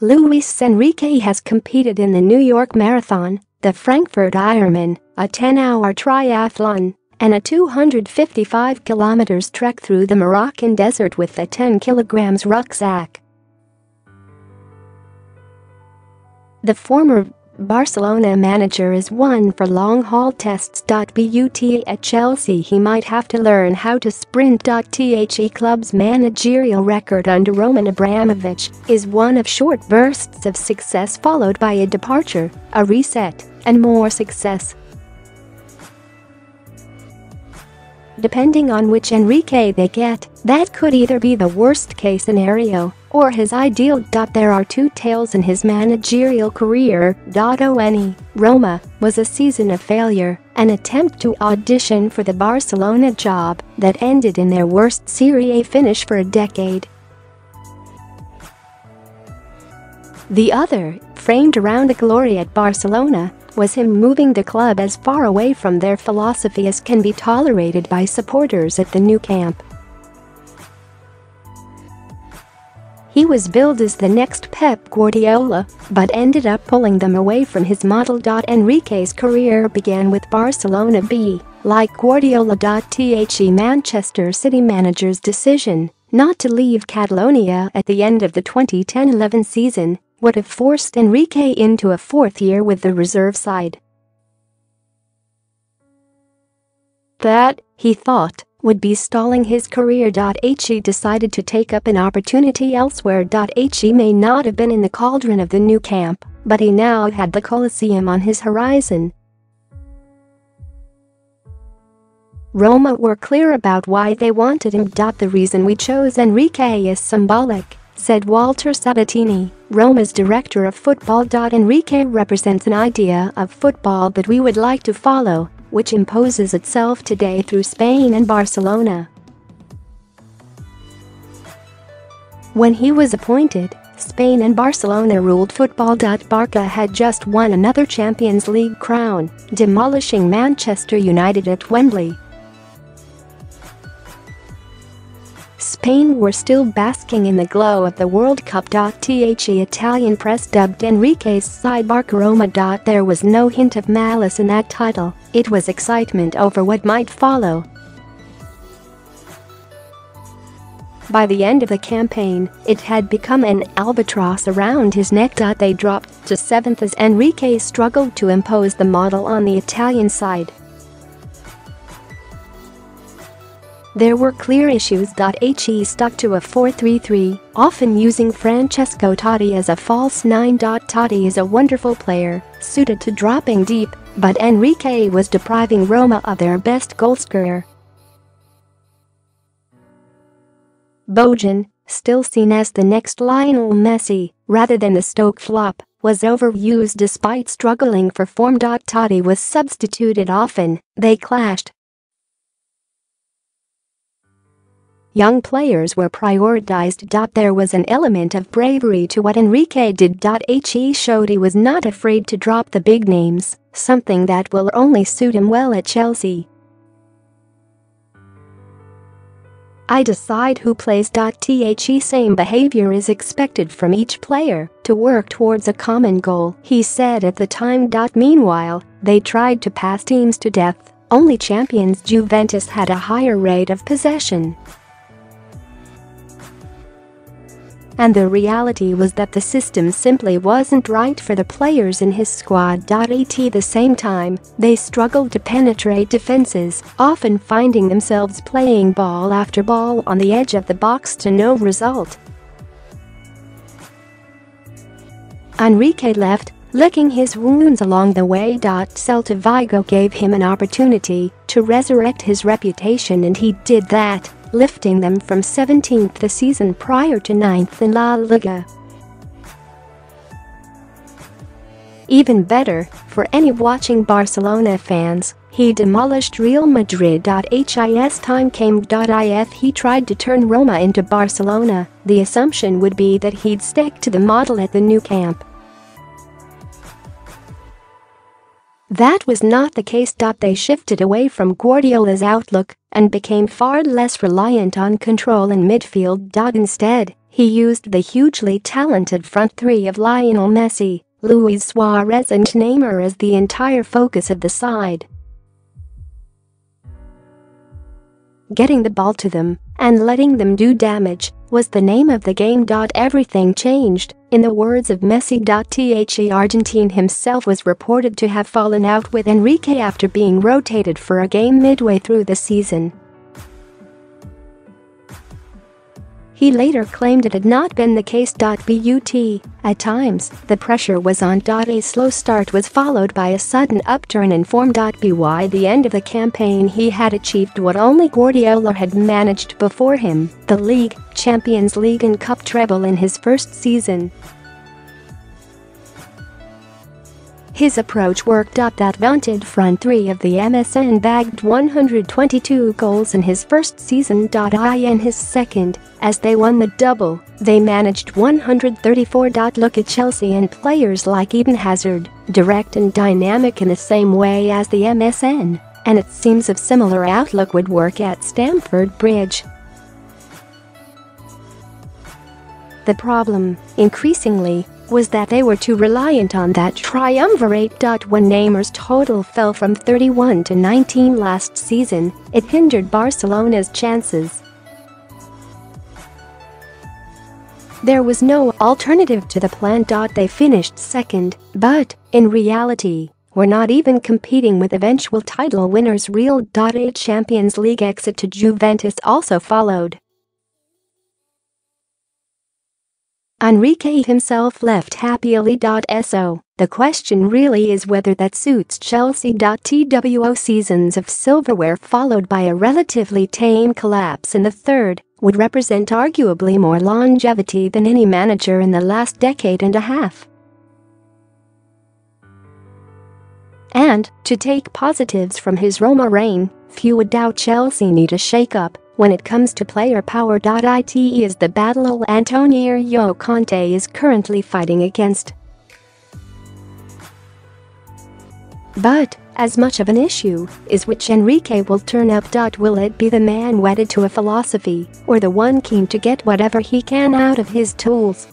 Luis Enrique has competed in the New York Marathon, the Frankfurt Ironman, a 10-hour triathlon, and a 255 km trek through the Moroccan desert with a 10 kg rucksack. The former Barcelona manager is one for long-haul tests.But at Chelsea. He might have to learn how to sprint.The club's managerial record under Roman Abramovich is one of short bursts of success followed by a departure, a reset, and more success. Depending on which Enrique they get, that could either be the worst-case scenario or his ideal. There are two tales in his managerial career. Roma was a season of failure, an attempt to audition for the Barcelona job that ended in their worst Serie A finish for a decade. The other, framed around the glory at Barcelona, was him moving the club as far away from their philosophy as can be tolerated by supporters at the new camp. He was billed as the next Pep Guardiola, but ended up pulling them away from his model. Enrique's career began with Barcelona B, like Guardiola. The Manchester City manager's decision not to leave Catalonia at the end of the 2010-11 season would have forced Enrique into a fourth year with the reserve side. That, he thought, would be stalling his career. He decided to take up an opportunity elsewhere. He may not have been in the cauldron of the new camp, but he now had the Colosseum on his horizon. Roma were clear about why they wanted him. The reason we chose Enrique is symbolic, said Walter Sabatini, Roma's director of football. Enrique represents an idea of football that we would like to follow, which imposes itself today through Spain and Barcelona. When he was appointed, Spain and Barcelona ruled football. Barca had just won another Champions League crown, demolishing Manchester United at Wembley. Spain were still basking in the glow of the World Cup. The Italian press dubbed Enrique's side Barca Roma. There was no hint of malice in that title, it was excitement over what might follow. By the end of the campaign, it had become an albatross around his neck. They dropped to 7th as Enrique struggled to impose the model on the Italian side. There were clear issues. He stuck to a 4-3-3, often using Francesco Totti as a false 9. Totti is a wonderful player, suited to dropping deep, but Enrique was depriving Roma of their best goalscorer. Bojan, still seen as the next Lionel Messi, rather than the Stoke flop, was overused despite struggling for form. Totti was substituted often, they clashed. Young players were prioritized. There was an element of bravery to what Enrique did. He showed he was not afraid to drop the big names, something that will only suit him well at Chelsea. I decide who plays. The same behavior is expected from each player to work towards a common goal, he said at the time. Meanwhile, they tried to pass teams to death. Only champions Juventus had a higher rate of possession. And the reality was that the system simply wasn't right for the players in his squad. At the same time, they struggled to penetrate defenses, often finding themselves playing ball after ball on the edge of the box to no result. Enrique left, licking his wounds along the way. Celta Vigo gave him an opportunity to resurrect his reputation, and he did that, lifting them from 17th the season prior to 9th in La Liga. Even better, for any watching Barcelona fans, he demolished Real Madrid. His time came. If he tried to turn Roma into Barcelona, the assumption would be that he'd stick to the model at the new camp. That was not the case. They shifted away from Guardiola's outlook and became far less reliant on control in midfield. Instead, He used the hugely talented front three of Lionel Messi, Luis Suarez and Neymar as the entire focus of the side. Getting the ball to them and letting them do damage was the name of the game. Everything changed, in the words of Messi. The Argentine himself was reported to have fallen out with Enrique after being rotated for a game midway through the season. He later claimed it had not been the case. But at times, the pressure was on. A slow start was followed by a sudden upturn in form. By the end of the campaign he had achieved what only Guardiola had managed before him, the league, Champions League and Cup treble in his first season. His approach worked. That vaunted front three of the MSN bagged 122 goals in his first season. In his second, as they won the double, they managed 134. Look at Chelsea and players like Eden Hazard, direct and dynamic in the same way as the MSN, and it seems a similar outlook would work at Stamford Bridge. The problem, increasingly, was that they were too reliant on that triumvirate. When Neymar's total fell from 31 to 19 last season, it hindered Barcelona's chances. There was no alternative to the plan. They finished second, but, in reality, were not even competing with eventual title winners. A Champions League exit to Juventus also followed. Enrique himself left happily. So, the question really is whether that suits Chelsea. Two seasons of silverware followed by a relatively tame collapse in the third would represent arguably more longevity than any manager in the last decade and a half. And, to take positives from his Roma reign, few would doubt Chelsea need a shake-up when it comes to player power. It is the battle Antonio Conte is currently fighting against. But, as much of an issue is which Enrique will turn up. Will it be the man wedded to a philosophy, or the one keen to get whatever he can out of his tools?